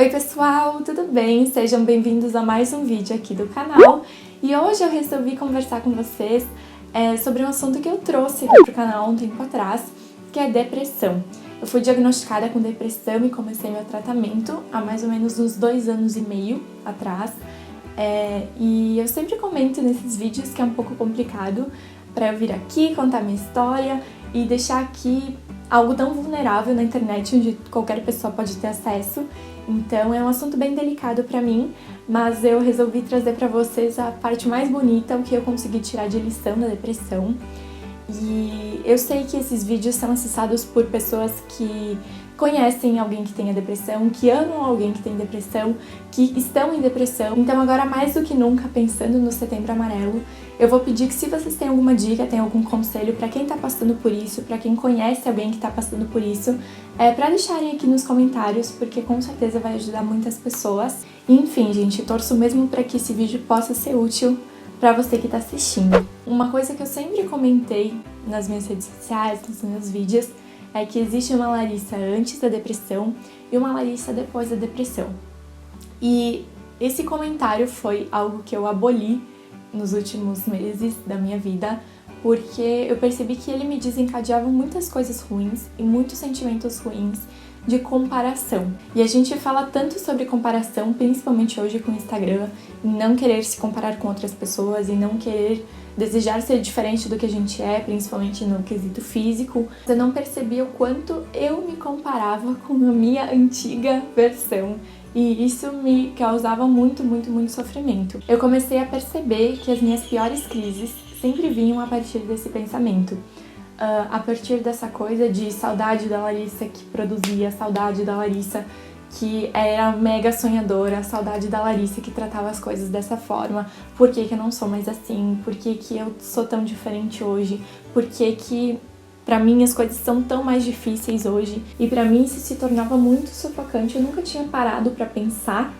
Oi pessoal, tudo bem? Sejam bem-vindos a mais um vídeo aqui do canal. E hoje eu resolvi conversar com vocês sobre um assunto que eu trouxe aqui pro canal há um tempo atrás, que é depressão. Eu fui diagnosticada com depressão e comecei meu tratamento há mais ou menos uns 2 anos e meio atrás. E eu sempre comento nesses vídeos que é um pouco complicado para eu vir aqui, contar minha história e deixar aqui algo tão vulnerável na internet, onde qualquer pessoa pode ter acesso. Então é um assunto bem delicado pra mim, mas eu resolvi trazer pra vocês a parte mais bonita, o que eu consegui tirar de lição da depressão. E eu sei que esses vídeos são acessados por pessoas que conhecem alguém que tenha depressão, que amam alguém que tem depressão, que estão em depressão. Então agora mais do que nunca, pensando no Setembro Amarelo, eu vou pedir que se vocês têm alguma dica, têm algum conselho pra quem tá passando por isso, pra quem conhece alguém que tá passando por isso, pra deixarem aqui nos comentários, porque com certeza vai ajudar muitas pessoas. E, enfim, gente, torço mesmo pra que esse vídeo possa ser útil pra você que tá assistindo. Uma coisa que eu sempre comentei nas minhas redes sociais, nos meus vídeos, é que existe uma Larissa antes da depressão e uma Larissa depois da depressão. E esse comentário foi algo que eu aboli nos últimos meses da minha vida, porque eu percebi que ele me desencadeava muitas coisas ruins e muitos sentimentos ruins de comparação. E a gente fala tanto sobre comparação, principalmente hoje com o Instagram, em não querer se comparar com outras pessoas e não querer desejar ser diferente do que a gente é, principalmente no quesito físico. Eu não percebia o quanto eu me comparava com a minha antiga versão. E isso me causava muito sofrimento. Eu comecei a perceber que as minhas piores crises sempre vinham a partir desse pensamento. A partir dessa coisa de saudade da Larissa que produzia, saudade da Larissa que era mega sonhadora, saudade da Larissa que tratava as coisas dessa forma. Por que eu não sou mais assim? Por que eu sou tão diferente hoje? Por que pra mim as coisas são tão mais difíceis hoje? E pra mim isso se tornava muito sufocante. Eu nunca tinha parado pra pensar,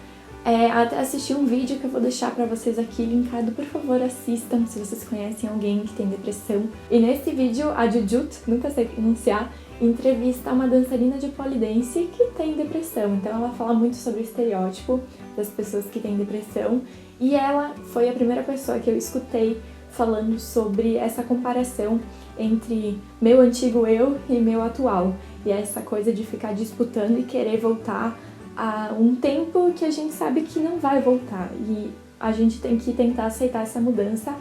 até assistir um vídeo que eu vou deixar pra vocês aqui linkado. Por favor, assistam se vocês conhecem alguém que tem depressão. E nesse vídeo, a Jujut, nunca sei pronunciar, entrevista uma dançarina de pole dance que tem depressão. Então ela fala muito sobre o estereótipo das pessoas que têm depressão. E ela foi a primeira pessoa que eu escutei falando sobre essa comparação entre meu antigo eu e meu atual. E essa coisa de ficar disputando e querer voltar a um tempo que a gente sabe que não vai voltar. E a gente tem que tentar aceitar essa mudança,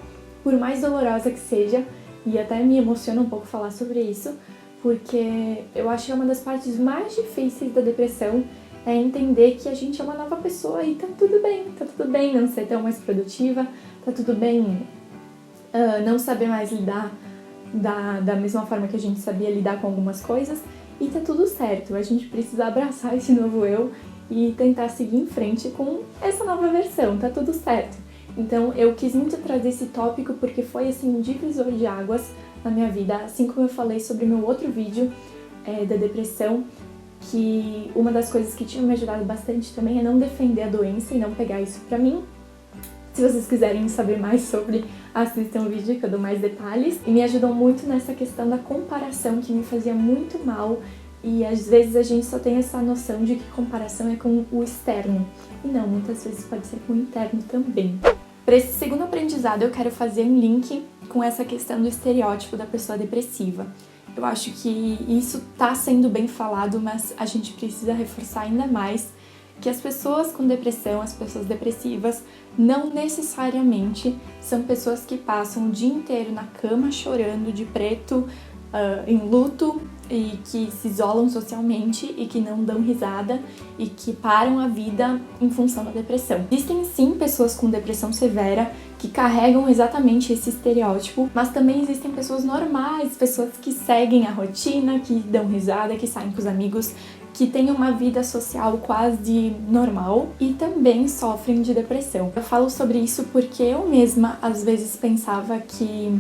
por mais dolorosa que seja. E até me emociona um pouco falar sobre isso, porque eu acho que é uma das partes mais difíceis da depressão, é entender que a gente é uma nova pessoa e tá tudo bem não ser tão mais produtiva, tá tudo bem não saber mais lidar da mesma forma que a gente sabia lidar com algumas coisas, e tá tudo certo. A gente precisa abraçar esse novo eu e tentar seguir em frente com essa nova versão, tá tudo certo. Então eu quis muito trazer esse tópico porque foi assim um divisor de águas na minha vida, assim como eu falei sobre meu outro vídeo da depressão, que uma das coisas que tinha me ajudado bastante também é não defender a doença e não pegar isso pra mim. Se vocês quiserem saber mais sobre, assistam o vídeo que eu dou mais detalhes. E me ajudou muito nessa questão da comparação, que me fazia muito mal. E às vezes a gente só tem essa noção de que comparação é com o externo. E não, muitas vezes pode ser com o interno também. Para esse segundo aprendizado, eu quero fazer um link com essa questão do estereótipo da pessoa depressiva. Eu acho que isso tá sendo bem falado, mas a gente precisa reforçar ainda mais que as pessoas com depressão, as pessoas depressivas, não necessariamente são pessoas que passam o dia inteiro na cama chorando de preto, em luto, e que se isolam socialmente e que não dão risada e que param a vida em função da depressão. Existem sim pessoas com depressão severa que carregam exatamente esse estereótipo, mas também existem pessoas normais, pessoas que seguem a rotina, que dão risada, que saem com os amigos, que têm uma vida social quase normal e também sofrem de depressão. Eu falo sobre isso porque eu mesma às vezes pensava que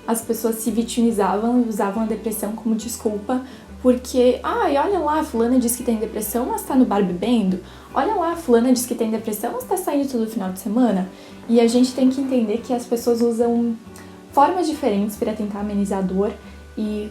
as pessoas se vitimizavam e usavam a depressão como desculpa, porque, olha lá, fulana diz que tem depressão, mas tá no bar bebendo. Olha lá, fulana diz que tem depressão, mas tá saindo todo final de semana. E a gente tem que entender que as pessoas usam formas diferentes para tentar amenizar a dor, e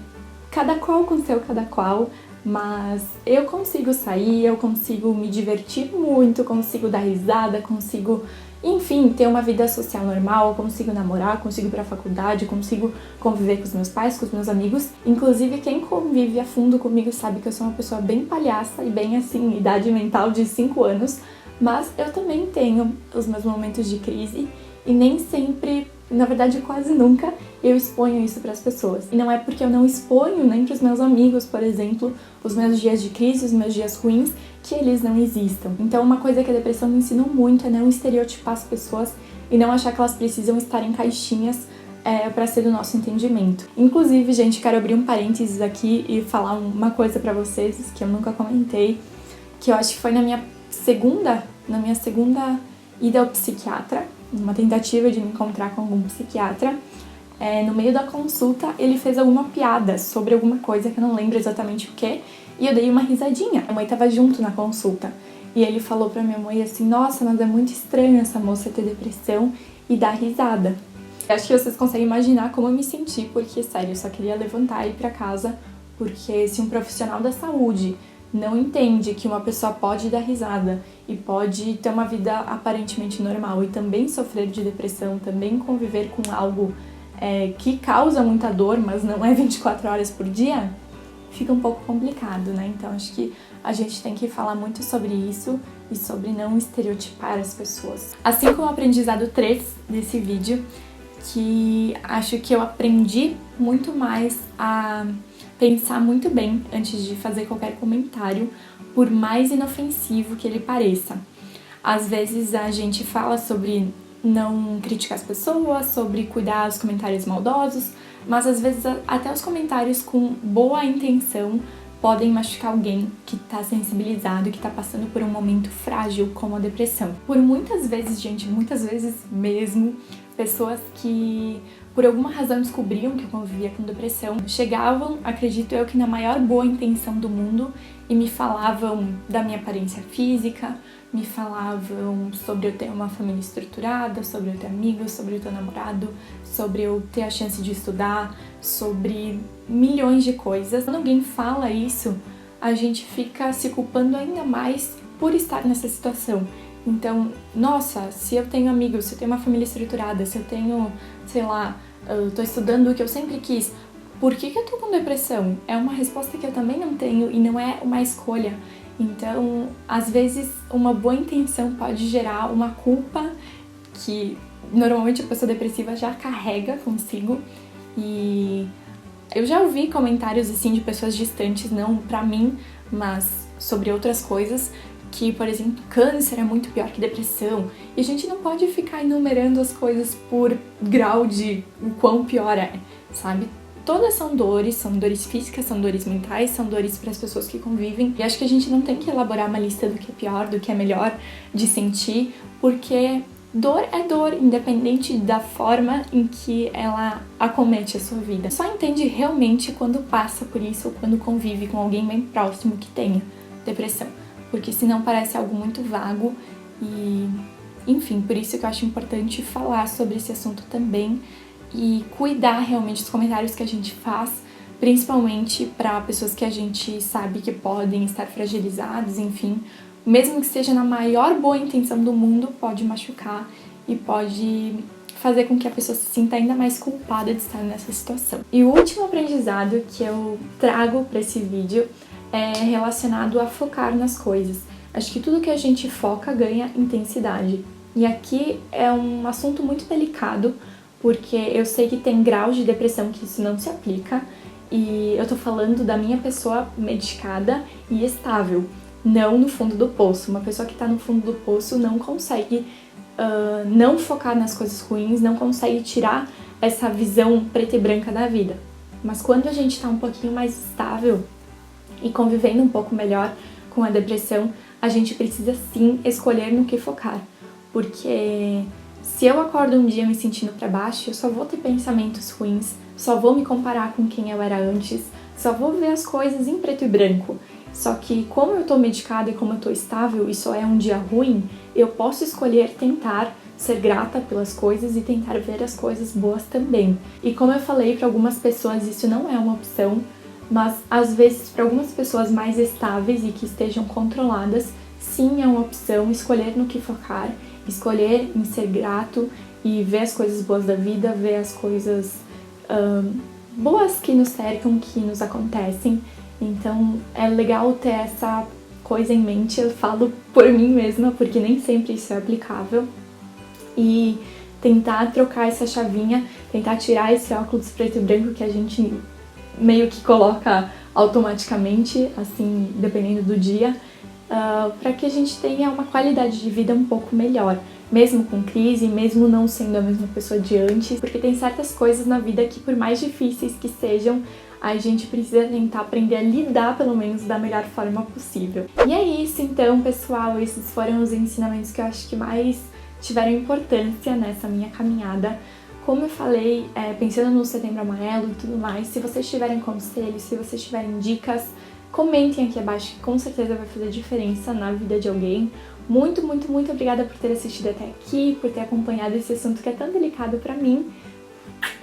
cada qual com seu cada qual. mas eu consigo sair, eu consigo me divertir muito, consigo dar risada, consigo, enfim, ter uma vida social normal, consigo namorar, consigo ir pra faculdade, consigo conviver com os meus pais, com os meus amigos. Inclusive, quem convive a fundo comigo sabe que eu sou uma pessoa bem palhaça e bem assim, idade mental de 5 anos, mas eu também tenho os meus momentos de crise e nem sempre, na verdade quase nunca, eu exponho isso para as pessoas. E não é porque eu não exponho nem para os meus amigos, por exemplo, os meus dias de crise, os meus dias ruins, que eles não existam. Então uma coisa que a depressão me ensinou muito é não estereotipar as pessoas e não achar que elas precisam estar em caixinhas para ser do nosso entendimento. Inclusive, gente, quero abrir um parênteses aqui e falar uma coisa para vocês que eu nunca comentei, que eu acho que foi na minha segunda ida ao psiquiatra, uma tentativa de me encontrar com algum psiquiatra. No meio da consulta, ele fez alguma piada sobre alguma coisa que eu não lembro exatamente o que, e eu dei uma risadinha. Minha mãe tava junto na consulta, e ele falou pra minha mãe assim: nossa, mas é muito estranho essa moça ter depressão e dar risada. Eu acho que vocês conseguem imaginar como eu me senti, porque, sério, eu só queria levantar e ir pra casa, porque se um profissional da saúde não entende que uma pessoa pode dar risada e pode ter uma vida aparentemente normal e também sofrer de depressão, também conviver com algo que causa muita dor, mas não é 24 horas por dia, fica um pouco complicado, né? Então acho que a gente tem que falar muito sobre isso e sobre não estereotipar as pessoas. Assim como o aprendizado 3 desse vídeo, que acho que eu aprendi muito mais a pensar muito bem antes de fazer qualquer comentário, por mais inofensivo que ele pareça. Às vezes a gente fala sobre não criticar as pessoas, sobre cuidar dos comentários maldosos, mas às vezes até os comentários com boa intenção podem machucar alguém que está sensibilizado e que está passando por um momento frágil como a depressão. Por muitas vezes, gente, muitas vezes mesmo, pessoas que por alguma razão descobriam que eu convivia com depressão, chegavam, acredito eu, que na maior boa intenção do mundo e me falavam da minha aparência física, me falavam sobre eu ter uma família estruturada, sobre eu ter amigos, sobre eu ter namorado, sobre eu ter a chance de estudar, sobre milhões de coisas. Quando alguém fala isso, a gente fica se culpando ainda mais por estar nessa situação. Então, nossa, se eu tenho amigos, se eu tenho uma família estruturada, se eu tenho, sei lá, eu tô estudando o que eu sempre quis, por que eu tô com depressão? É uma resposta que eu também não tenho e não é uma escolha. Então, às vezes, uma boa intenção pode gerar uma culpa que normalmente a pessoa depressiva já carrega consigo. E eu já ouvi comentários assim de pessoas distantes, não pra mim, mas sobre outras coisas, que, por exemplo, câncer é muito pior que depressão. E a gente não pode ficar enumerando as coisas por grau de o quão pior é, sabe? Todas são dores físicas, são dores mentais, são dores para as pessoas que convivem. E acho que a gente não tem que elaborar uma lista do que é pior, do que é melhor de sentir, porque dor é dor, independente da forma em que ela acomete a sua vida. Só entende realmente quando passa por isso ou quando convive com alguém bem próximo que tenha depressão. Porque senão parece algo muito vago e, enfim, por isso que eu acho importante falar sobre esse assunto também e cuidar realmente dos comentários que a gente faz, principalmente para pessoas que a gente sabe que podem estar fragilizadas, enfim, mesmo que seja na maior boa intenção do mundo, pode machucar e pode fazer com que a pessoa se sinta ainda mais culpada de estar nessa situação. E o último aprendizado que eu trago para esse vídeo é relacionado a focar nas coisas. Acho que tudo que a gente foca ganha intensidade. E aqui é um assunto muito delicado, porque eu sei que tem graus de depressão que isso não se aplica, e eu tô falando da minha pessoa medicada e estável, não no fundo do poço. Uma pessoa que tá no fundo do poço não consegue não focar nas coisas ruins, não consegue tirar essa visão preta e branca da vida. Mas quando a gente tá um pouquinho mais estável e convivendo um pouco melhor com a depressão, a gente precisa sim escolher no que focar, porque se eu acordo um dia me sentindo pra baixo, eu só vou ter pensamentos ruins, só vou me comparar com quem eu era antes, só vou ver as coisas em preto e branco. Só que como eu tô medicada e como eu tô estável e só é um dia ruim, eu posso escolher tentar ser grata pelas coisas e tentar ver as coisas boas também. E como eu falei, para algumas pessoas isso não é uma opção, mas às vezes para algumas pessoas mais estáveis e que estejam controladas, sim, é uma opção escolher no que focar, escolher em ser grato e ver as coisas boas da vida, ver as coisas boas que nos cercam, que nos acontecem. Então é legal ter essa coisa em mente, eu falo por mim mesma, porque nem sempre isso é aplicável, e tentar trocar essa chavinha, tentar tirar esse óculos preto e branco que a gente meio que coloca automaticamente, assim, dependendo do dia, para que a gente tenha uma qualidade de vida um pouco melhor, mesmo com crise, mesmo não sendo a mesma pessoa de antes, porque tem certas coisas na vida que, por mais difíceis que sejam, a gente precisa tentar aprender a lidar, pelo menos, da melhor forma possível. E é isso, então, pessoal, esses foram os ensinamentos que eu acho que mais tiveram importância nessa minha caminhada. Como eu falei, pensando no Setembro Amarelo e tudo mais, se vocês tiverem conselhos, se vocês tiverem dicas, comentem aqui abaixo, que com certeza vai fazer diferença na vida de alguém. Muito, muito, muito obrigada por ter assistido até aqui, por ter acompanhado esse assunto que é tão delicado pra mim.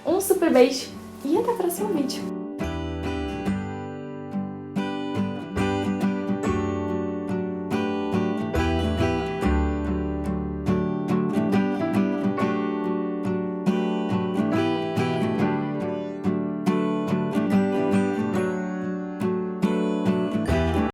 Um super beijo e até o próximo vídeo!